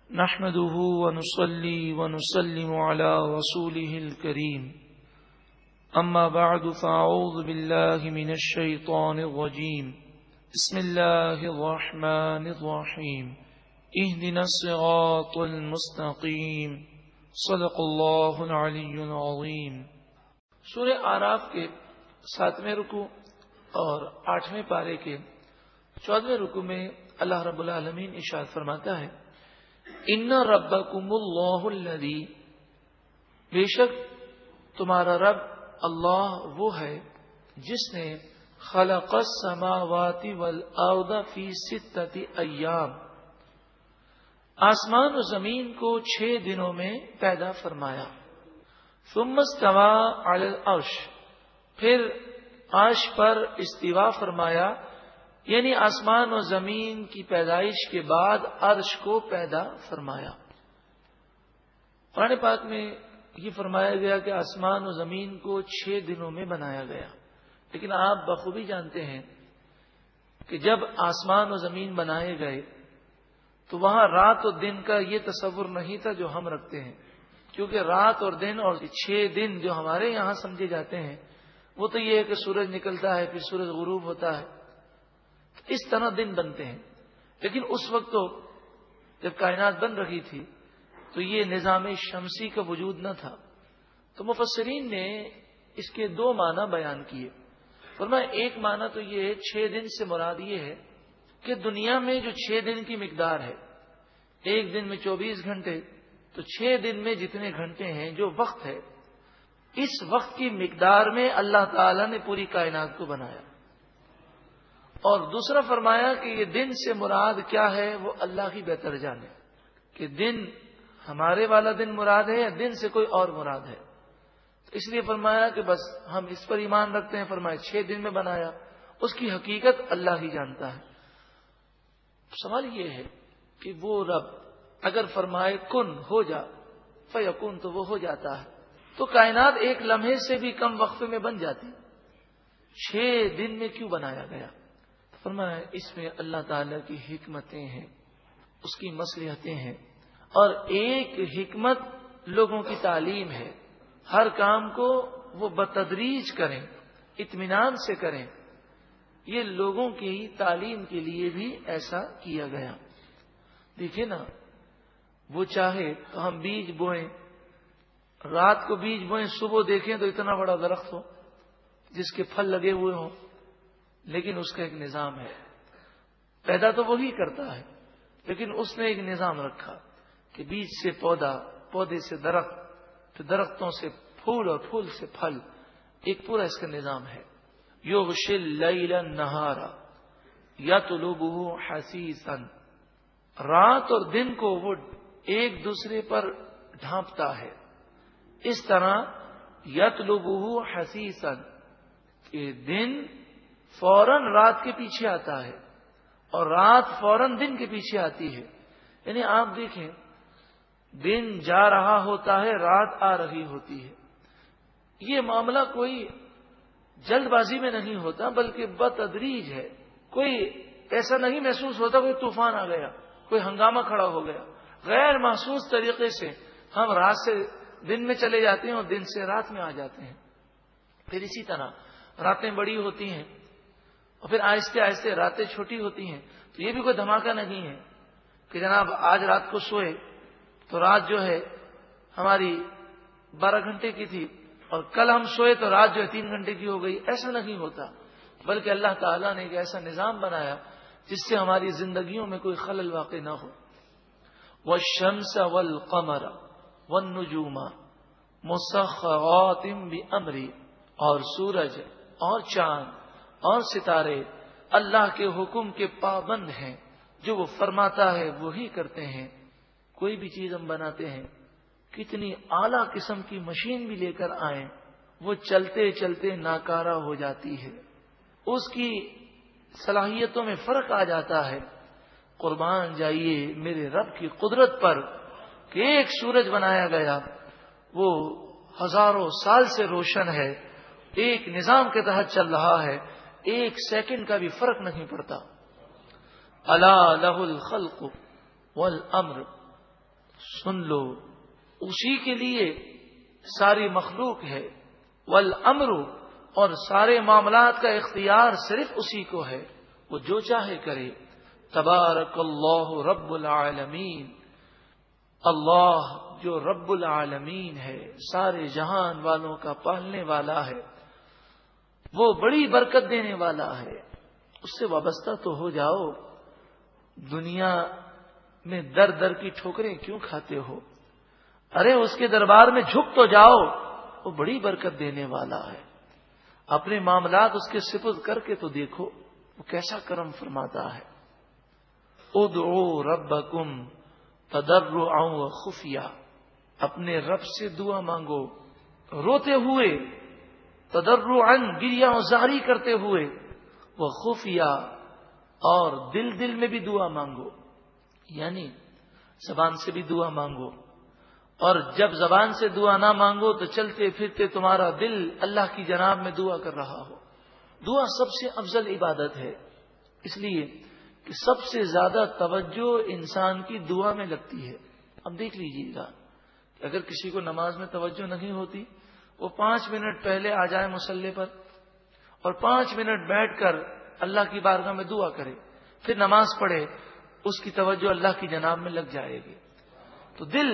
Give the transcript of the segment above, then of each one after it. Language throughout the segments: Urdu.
نحمده ونصلي ونسلم على رسوله الكريم أما بعد فأعوذ بالله من الشيطان الرجيم بسم الله الرحمن الرحيم اهدنا الصراط المستقيم صدق الله العلي العظيم۔ سورہ اعراف کے 7ویں رکوع اور 8ویں پارے کے 14ویں رکوع میں اللہ رب العالمین ارشاد فرماتا ہے ان ربکم اللہ الذی، بے شک تمہارا رب اللہ وہ ہے جس نے خلق السماوات والارض فی 6 ایام، آسمان و زمین کو 6 دنوں میں پیدا فرمایا۔ ثم استوى علی العرش، پھر عرش پر استوا فرمایا، یعنی آسمان و زمین کی پیدائش کے بعد عرش کو پیدا فرمایا۔ قرآن پاک میں یہ فرمایا گیا کہ آسمان و زمین کو 6 دنوں میں بنایا گیا، لیکن آپ بخوبی جانتے ہیں کہ جب آسمان و زمین بنائے گئے تو وہاں رات اور دن کا یہ تصور نہیں تھا جو ہم رکھتے ہیں، کیونکہ رات اور دن اور 6 دن جو ہمارے یہاں سمجھے جاتے ہیں وہ تو یہ ہے کہ سورج نکلتا ہے پھر سورج غروب ہوتا ہے، اس طرح دن بنتے ہیں۔ لیکن اس وقت تو جب کائنات بن رہی تھی تو یہ نظام شمسی کا وجود نہ تھا، تو مفسرین نے اس کے 2 معنی بیان کیے۔ فرمایا ایک معنی تو یہ ہے 6 دن سے مراد یہ ہے کہ دنیا میں جو 6 دن کی مقدار ہے، ایک دن میں 24 گھنٹے، تو 6 دن میں جتنے گھنٹے ہیں جو وقت ہے، اس وقت کی مقدار میں اللہ تعالی نے پوری کائنات کو بنایا۔ اور دوسرا فرمایا کہ یہ دن سے مراد کیا ہے وہ اللہ ہی بہتر جانے، کہ دن ہمارے والا دن مراد ہے یا دن سے کوئی اور مراد ہے، تو اس لیے فرمایا کہ بس ہم اس پر ایمان رکھتے ہیں۔ فرمایا 6 دن میں بنایا، اس کی حقیقت اللہ ہی جانتا ہے۔ سوال یہ ہے کہ وہ رب اگر فرمائے کن ہو جا فیکون، تو وہ ہو جاتا ہے، تو کائنات ایک لمحے سے بھی کم وقت میں بن جاتی، 6 دن میں کیوں بنایا گیا؟ فرمایا اس میں اللہ تعالی کی حکمتیں ہیں، اس کی مصلحتیں ہیں، اور ایک حکمت لوگوں کی تعلیم ہے، ہر کام کو وہ بتدریج کریں، اطمینان سے کریں، یہ لوگوں کی تعلیم کے لیے بھی ایسا کیا گیا۔ دیکھیں نا، وہ چاہے تو ہم بیج بوئیں، رات کو بیج بوئیں، صبح دیکھیں تو اتنا بڑا درخت ہو جس کے پھل لگے ہوئے ہوں، لیکن اس کا ایک نظام ہے، پیدا تو وہی کرتا ہے، لیکن اس نے ایک نظام رکھا کہ بیج سے پودا، پودے سے درخت، پھر درختوں سے پھول اور پھول سے پھل، ایک پورا اس کا نظام ہے۔ یغشی اللیل النہار یطلبہ حثیثا، رات اور دن کو وہ ایک دوسرے پر ڈھانپتا ہے، اس طرح یطلبہ حثیثا کہ دن فوراً رات کے پیچھے آتا ہے اور رات فوراً دن کے پیچھے آتی ہے۔ یعنی آپ دیکھیں، دن جا رہا ہوتا ہے، رات آ رہی ہوتی ہے، یہ معاملہ کوئی جلد بازی میں نہیں ہوتا بلکہ بتدریج ہے۔ کوئی ایسا نہیں محسوس ہوتا کوئی طوفان آ گیا، کوئی ہنگامہ کھڑا ہو گیا، غیر محسوس طریقے سے ہم رات سے دن میں چلے جاتے ہیں اور دن سے رات میں آ جاتے ہیں۔ پھر اسی طرح راتیں بڑی ہوتی ہیں اور پھر آہستہ آہستہ راتیں چھوٹی ہوتی ہیں، تو یہ بھی کوئی دھماکہ نہیں ہے کہ جناب آج رات کو سوئے تو رات جو ہے ہماری 12 گھنٹے کی تھی اور کل ہم سوئے تو رات جو ہے 3 گھنٹے کی ہو گئی، ایسا نہیں ہوتا، بلکہ اللہ تعالیٰ نے ایک ایسا نظام بنایا جس سے ہماری زندگیوں میں کوئی خلل واقع نہ ہو۔ والشمس والقمر والنجوم مسخرات بأمری، اور سورج اور چاند اور ستارے اللہ کے حکم کے پابند ہیں، جو وہ فرماتا ہے وہی کرتے ہیں۔ کوئی بھی چیز ہم بناتے ہیں، کتنی اعلیٰ قسم کی مشین بھی لے کر آئیں، وہ چلتے چلتے ناکارہ ہو جاتی ہے، اس کی صلاحیتوں میں فرق آ جاتا ہے۔ قربان جائیے میرے رب کی قدرت پر کہ ایک سورج بنایا گیا، وہ ہزاروں سال سے روشن ہے، ایک نظام کے تحت چل رہا ہے، 1 سیکنڈ کا بھی فرق نہیں پڑتا۔ الا لہ الخلق والامر سن لو اسی کے لیے ساری مخلوق ہے، والامر، اور سارے معاملات کا اختیار صرف اسی کو ہے، وہ جو چاہے کرے۔ تبارک اللہ رب العالمین، اللہ جو رب العالمین ہے، سارے جہان والوں کا پالنے والا ہے، وہ بڑی برکت دینے والا ہے، اس سے وابستہ تو ہو جاؤ۔ دنیا میں در در کی ٹھوکریں کیوں کھاتے ہو؟ ارے اس کے دربار میں جھک تو جاؤ، وہ بڑی برکت دینے والا ہے۔ اپنے معاملات اس کے سپرد کر کے تو دیکھو وہ کیسا کرم فرماتا ہے۔ ادعوا ربکم تضرعا وخفیا، اپنے رب سے دعا مانگو روتے ہوئے، تضرعا گریہ زاری کرتے ہوئے، وخفیا اور دل میں بھی دعا مانگو، یعنی زبان سے بھی دعا مانگو، اور جب زبان سے دعا نہ مانگو تو چلتے پھرتے تمہارا دل اللہ کی جناب میں دعا کر رہا ہو۔ دعا سب سے افضل عبادت ہے، اس لیے کہ سب سے زیادہ توجہ انسان کی دعا میں لگتی ہے۔ اب دیکھ لیجیے گا کہ اگر کسی کو نماز میں توجہ نہیں ہوتی، وہ 5 منٹ پہلے آ جائے مصلی پر اور 5 منٹ بیٹھ کر اللہ کی بارگاہ میں دعا کرے، پھر نماز پڑھے، اس کی توجہ اللہ کی جناب میں لگ جائے گی۔ تو دل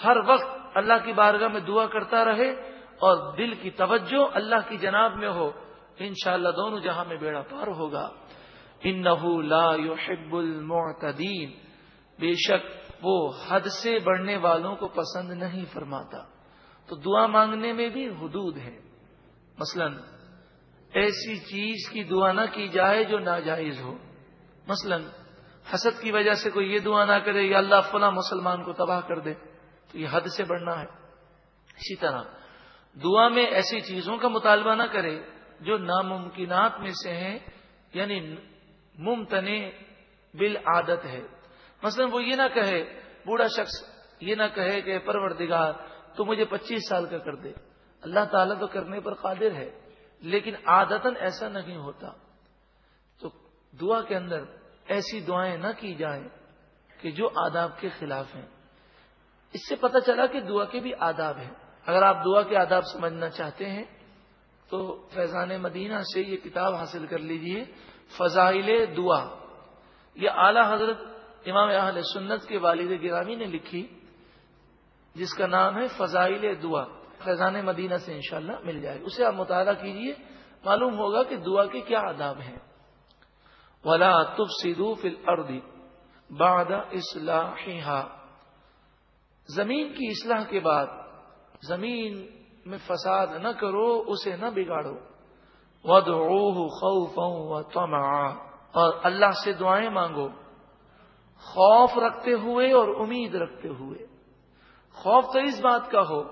ہر وقت اللہ کی بارگاہ میں دعا کرتا رہے اور دل کی توجہ اللہ کی جناب میں ہو، انشاءاللہ دونوں جہاں میں بیڑا پار ہوگا۔ انہ لا يحب المعتدین، بے شک وہ حد سے بڑھنے والوں کو پسند نہیں فرماتا۔ تو دعا مانگنے میں بھی حدود ہے، مثلا ایسی چیز کی دعا نہ کی جائے جو ناجائز ہو، مثلا حسد کی وجہ سے کوئی یہ دعا نہ کرے یا اللہ فلاں مسلمان کو تباہ کر دے، تو یہ حد سے بڑھنا ہے۔ اسی طرح دعا میں ایسی چیزوں کا مطالبہ نہ کرے جو ناممکنات میں سے ہیں، یعنی ممتنع بالعادت ہے۔ مثلا وہ یہ نہ کہے، بوڑھا شخص یہ نہ کہے کہ پروردگار تو مجھے 25 سال کا کر دے۔ اللہ تعالیٰ تو کرنے پر قادر ہے، لیکن عادتاً ایسا نہیں ہوتا۔ تو دعا کے اندر ایسی دعائیں نہ کی جائیں کہ جو آداب کے خلاف ہیں۔ اس سے پتہ چلا کہ دعا کے بھی آداب ہیں۔ اگر آپ دعا کے آداب سمجھنا چاہتے ہیں تو فیضان مدینہ سے یہ کتاب حاصل کر لیجئے، فضائل دعا۔ یہ اعلیٰ حضرت امام اہل سنت کے والد گرامی نے لکھی، جس کا نام ہے فضائل دعا، فیضان مدینہ سے انشاءاللہ مل جائے، اسے آپ مطالعہ کیجئے، معلوم ہوگا کہ دعا کے کیا آداب ہیں۔ وَلَا تُفْسِدُوا فِي الْأَرْضِ بَعْدَ إِصْلَاحِهَا، زمین کی اصلاح کے بعد زمین میں فساد نہ کرو، اسے نہ بگاڑو۔ وَادْعُوهُ خَوْفًا وَطَمَعًا، اور اللہ سے دعائیں مانگو خوف رکھتے ہوئے اور امید رکھتے ہوئے۔ خوف تو اس بات کا ہو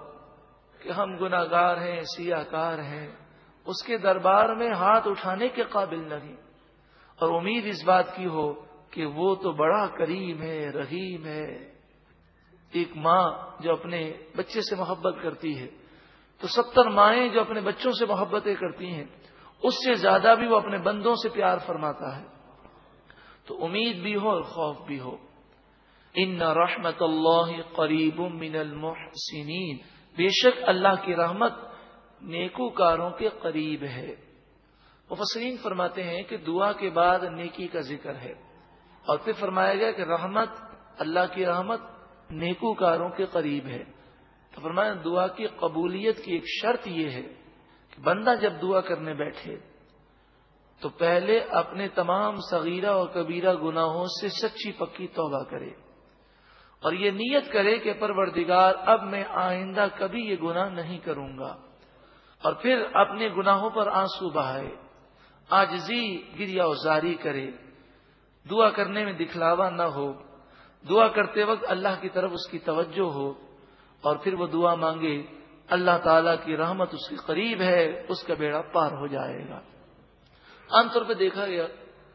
کہ ہم گناہگار ہیں، سیاہ کار ہیں، اس کے دربار میں ہاتھ اٹھانے کے قابل نہیں، اور امید اس بات کی ہو کہ وہ تو بڑا کریم ہے، رحیم ہے۔ ایک ماں جو اپنے بچے سے محبت کرتی ہے تو 70 مائیں جو اپنے بچوں سے محبتیں کرتی ہیں، اس سے زیادہ بھی وہ اپنے بندوں سے پیار فرماتا ہے۔ تو امید بھی ہو اور خوف بھی ہو۔ ان رحمت اللہ قریب من المحسنین، بے شک اللہ کی رحمت نیکوکاروں کے قریب ہے۔ مفسرین فرماتے ہیں کہ دعا کے بعد نیکی کا ذکر ہے، اور پھر فرمایا گیا کہ رحمت، اللہ کی رحمت نیکوکاروں کے قریب ہے۔ تو فرمایا دعا کی قبولیت کی ایک شرط یہ ہے کہ بندہ جب دعا کرنے بیٹھے تو پہلے اپنے تمام صغیرہ اور کبیرہ گناہوں سے سچی پکی توبہ کرے، اور یہ نیت کرے کہ پروردگار اب میں آئندہ کبھی یہ گناہ نہیں کروں گا، اور پھر اپنے گناہوں پر آنسو بہائے، عاجزی گریہ زاری کرے، دعا کرنے میں دکھلاوا نہ ہو، دعا کرتے وقت اللہ کی طرف اس کی توجہ ہو، اور پھر وہ دعا مانگے، اللہ تعالیٰ کی رحمت اس کے قریب ہے، اس کا بیڑا پار ہو جائے گا۔ عام طور پہ دیکھا گیا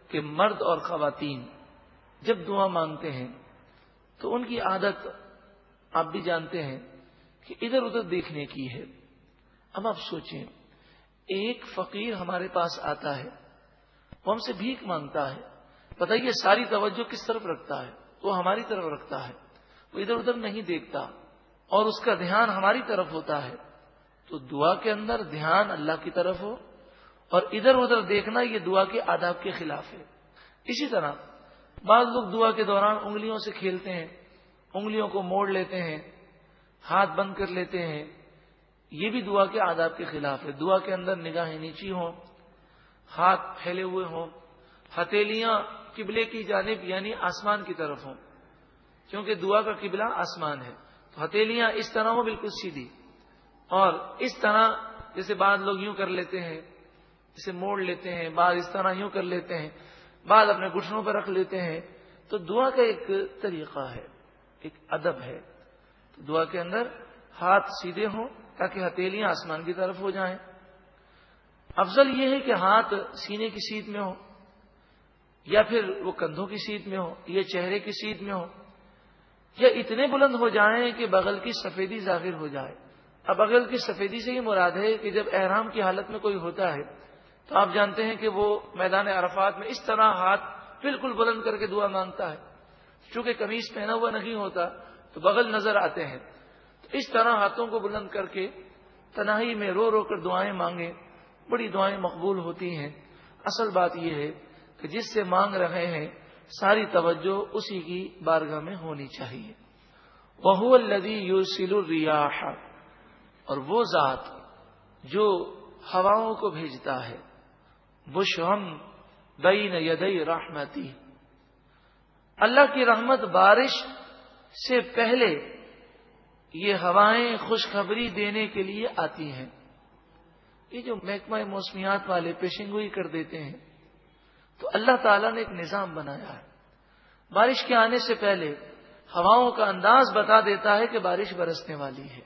کہ مرد اور خواتین جب دعا مانگتے ہیں تو ان کی عادت آپ بھی جانتے ہیں کہ ادھر ادھر دیکھنے کی ہے۔ اب آپ سوچیں، ایک فقیر ہمارے پاس آتا ہے، وہ ہم سے بھیک مانگتا ہے، بتائیے ساری توجہ کس طرف رکھتا ہے؟ وہ ہماری طرف رکھتا ہے۔ وہ ادھر ادھر نہیں دیکھتا اور اس کا دھیان ہماری طرف ہوتا ہے، تو دعا کے اندر دھیان اللہ کی طرف ہو، اور ادھر ادھر دیکھنا یہ دعا کے آداب کے خلاف ہے۔ اسی طرح بعض لوگ دعا کے دوران انگلیوں سے کھیلتے ہیں، انگلیوں کو موڑ لیتے ہیں، ہاتھ بند کر لیتے ہیں، یہ بھی دعا کے آداب کے خلاف ہے۔ دعا کے اندر نگاہیں نیچی ہوں، ہاتھ پھیلے ہوئے ہوں، ہتھیلیاں قبلے کی جانب یعنی آسمان کی طرف ہوں، کیونکہ دعا کا قبلہ آسمان ہے، تو ہتھیلیاں اس طرح ہوں بالکل سیدھی، اور اس طرح جیسے بعض لوگ یوں کر لیتے ہیں، اسے موڑ لیتے ہیں، بعض اس طرح یوں کر لیتے ہیں، بعض اپنے گھٹنوں پر رکھ لیتے ہیں، تو دعا کا ایک طریقہ ہے، ایک ادب ہے۔ تو دعا کے اندر ہاتھ سیدھے ہوں تاکہ ہتھیلیاں آسمان کی طرف ہو جائیں۔ افضل یہ ہے کہ ہاتھ سینے کی سیدھ میں ہو، یا پھر وہ کندھوں کی سیدھ میں ہو، یا چہرے کی سیدھ میں ہو، یا اتنے بلند ہو جائیں کہ بغل کی سفیدی ظاہر ہو جائے۔ اب بغل کی سفیدی سے یہ مراد ہے کہ جب احرام کی حالت میں کوئی ہوتا ہے تو آپ جانتے ہیں کہ وہ میدان عرفات میں اس طرح ہاتھ بالکل بلند کر کے دعا مانگتا ہے، چونکہ قمیص پہنا ہوا نہیں ہوتا تو بغل نظر آتے ہیں، تو اس طرح ہاتھوں کو بلند کر کے تنہائی میں رو رو کر دعائیں مانگیں، بڑی دعائیں مقبول ہوتی ہیں۔ اصل بات یہ ہے کہ جس سے مانگ رہے ہیں ساری توجہ اسی کی بارگاہ میں ہونی چاہیے۔ وَهُوَ الَّذِي يُرْسِلُ الرِّيَاحَ، اور وہ ذات جو ہواؤں کو بھیجتا ہے، بُشْرًا بَيْنَ يَدَيْ رَحْمَتِهِ، اللہ کی رحمت بارش سے پہلے یہ ہوائیں خوشخبری دینے کے لیے آتی ہیں۔ یہ جو محکمہ موسمیات والے پیشن گوئی کر دیتے ہیں، تو اللہ تعالیٰ نے ایک نظام بنایا ہے، بارش کے آنے سے پہلے ہواؤں کا انداز بتا دیتا ہے کہ بارش برسنے والی ہے،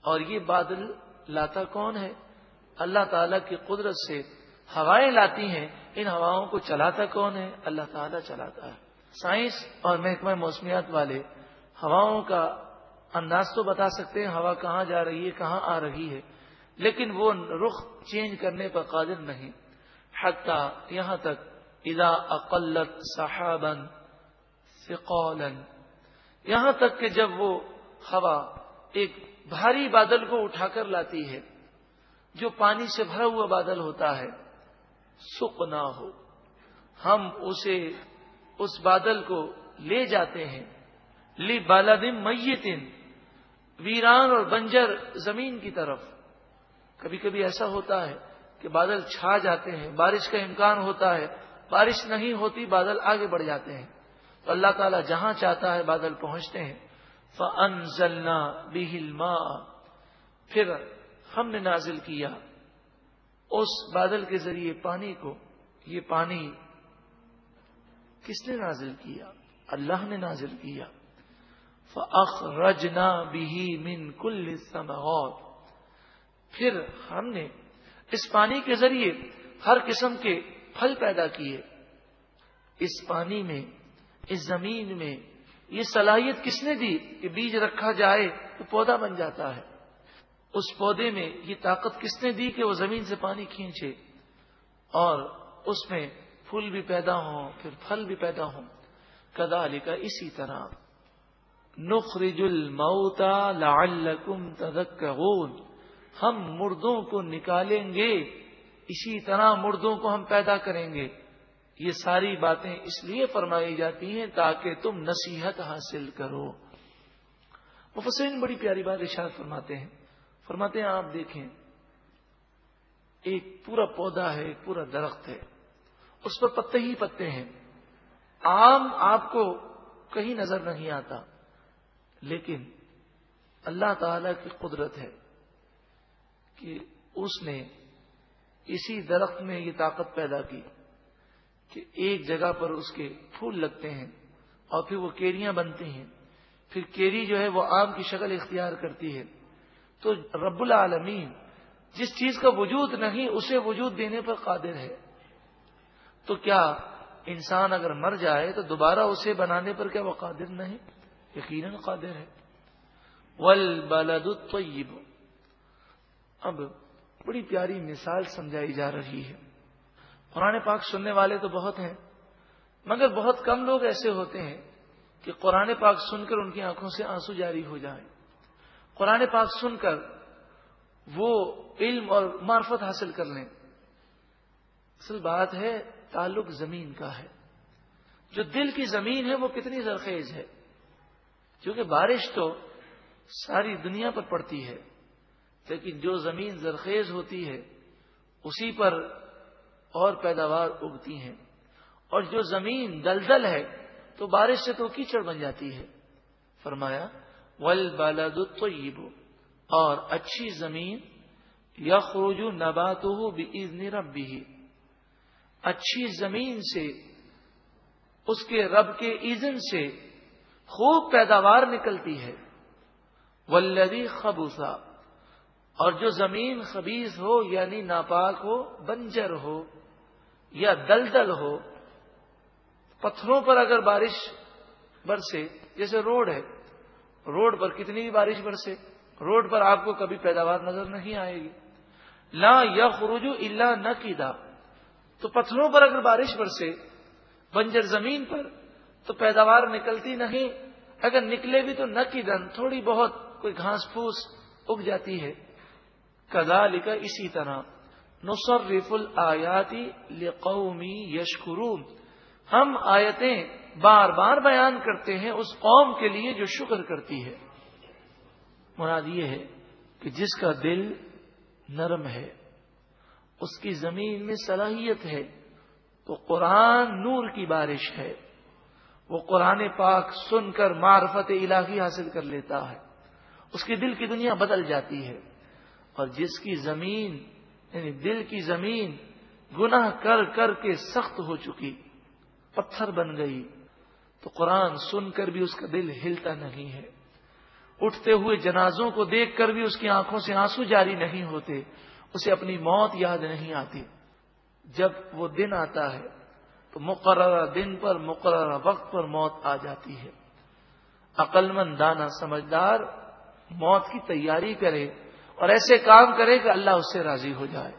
اور یہ بادل لاتا کون ہے؟ اللہ تعالیٰ کی قدرت سے ہوائیں لاتی ہیں، ان ہواؤں کو چلاتا کون ہے؟ اللہ تعالیٰ چلاتا ہے۔ سائنس اور محکمہ موسمیات والے ہواؤں کا انداز تو بتا سکتے ہیں، ہوا کہاں جا رہی ہے، کہاں آ رہی ہے، لیکن وہ رخ چینج کرنے پر قادر نہیں، حتیٰ یہاں تک اذا اقلت سحابا ثقالا، یہاں تک کہ جب وہ ہوا ایک بھاری بادل کو اٹھا کر لاتی ہے، جو پانی سے بھرا ہوا بادل ہوتا ہے، سقنا ہو، ہم اسے اس بادل کو لے جاتے ہیں لبلد میت، ویران اور بنجر زمین کی طرف۔ کبھی کبھی ایسا ہوتا ہے کہ بادل چھا جاتے ہیں، بارش کا امکان ہوتا ہے، بارش نہیں ہوتی، بادل آگے بڑھ جاتے ہیں، تو اللہ تعالیٰ جہاں چاہتا ہے بادل پہنچتے ہیں۔ فَأَنزَلْنَا بِهِ الْمَاءَ، پھر ہم نے نازل کیا اس بادل کے ذریعے پانی کو۔ یہ پانی کس نے نازل کیا؟ اللہ نے نازل کیا۔ فَأَخْرَجْنَا بِهِ مِنْ كُلِّ الثَّمَرَاتِ، پھر ہم نے اس پانی کے ذریعے ہر قسم کے پھل پیدا کیے۔ اس پانی میں، اس زمین میں یہ صلاحیت کس نے دی کہ بیج رکھا جائے تو پودا بن جاتا ہے؟ اس پودے میں یہ طاقت کس نے دی کہ وہ زمین سے پانی کھینچے اور اس میں پھول بھی پیدا ہوں، پھر پھل بھی پیدا ہوں؟ کذالک، اسی طرح، نخرج الموتى لعلکم تذکرون، ہم مردوں کو نکالیں گے، اسی طرح مردوں کو ہم پیدا کریں گے۔ یہ ساری باتیں اس لیے فرمائی جاتی ہیں تاکہ تم نصیحت حاصل کرو۔ مفسرین بڑی پیاری بات ارشاد فرماتے ہیں آپ دیکھیں، ایک پورا پودا ہے، ایک پورا درخت ہے، اس پر پتے ہی پتے ہیں، آم آپ کو کہیں نظر نہیں آتا، لیکن اللہ تعالی کی قدرت ہے کہ اس نے اسی درخت میں یہ طاقت پیدا کی کہ ایک جگہ پر اس کے پھول لگتے ہیں اور پھر وہ کیریاں بنتی ہیں، پھر کیری جو ہے وہ آم کی شکل اختیار کرتی ہے۔ تو رب العالمین جس چیز کا وجود نہیں اسے وجود دینے پر قادر ہے، تو کیا انسان اگر مر جائے تو دوبارہ اسے بنانے پر کیا وہ قادر نہیں؟ یقیناً قادر ہے۔ والبلد الطیب، اب بڑی پیاری مثال سمجھائی جا رہی ہے۔ قرآن پاک سننے والے تو بہت ہیں، مگر بہت کم لوگ ایسے ہوتے ہیں کہ قرآن پاک سن کر ان کی آنکھوں سے آنسو جاری ہو جائیں، قرآن پاک سن کر وہ علم اور معرفت حاصل کر لیں۔ اصل بات ہے تعلق زمین کا ہے، جو دل کی زمین ہے وہ کتنی زرخیز ہے، کیونکہ بارش تو ساری دنیا پر پڑتی ہے، لیکن جو زمین زرخیز ہوتی ہے اسی پر اور پیداوار اگتی ہیں، اور جو زمین دلدل ہے تو بارش سے تو کیچڑ بن جاتی ہے۔ فرمایا والبلد الطیب، اور اچھی زمین یخرج نباتہ بإذن ربہ، اچھی زمین سے اس کے رب کے اذن سے خوب پیداوار نکلتی ہے۔ والذی خبث، اور جو زمین خبیث ہو یعنی ناپاک ہو، بنجر ہو یا دلدل ہو، پتھروں پر اگر بارش برسے، جیسے روڈ ہے، روڈ پر کتنی بھی بارش برسے، روڈ پر آپ کو کبھی پیداوار نظر نہیں آئے گی۔ لا یخرج الا نقدا، تو پتھروں پر اگر بارش برسے بنجر زمین پر تو پیداوار نکلتی نہیں، اگر نکلے بھی تو نقدن، تھوڑی بہت کوئی گھاس پھوس اگ جاتی ہے۔ کذالک، اسی طرح، نصرف الآیات لقوم یشکرون، ہم آیتیں بار بار بیان کرتے ہیں اس قوم کے لیے جو شکر کرتی ہے۔ مراد یہ ہے کہ جس کا دل نرم ہے، اس کی زمین میں صلاحیت ہے، تو قرآن نور کی بارش ہے، وہ قرآن پاک سن کر معرفت الہی حاصل کر لیتا ہے، اس کے دل کی دنیا بدل جاتی ہے۔ اور جس کی زمین یعنی دل کی زمین گناہ کر کر کے سخت ہو چکی، پتھر بن گئی، تو قرآن سن کر بھی اس کا دل ہلتا نہیں ہے، اٹھتے ہوئے جنازوں کو دیکھ کر بھی اس کی آنکھوں سے آنسو جاری نہیں ہوتے، اسے اپنی موت یاد نہیں آتی۔ جب وہ دن آتا ہے تو مقررہ دن پر مقررہ وقت پر موت آ جاتی ہے۔ عقل مند، دانا، سمجھدار موت کی تیاری کرے اور ایسے کام کرے کہ اللہ اس سے راضی ہو جائے۔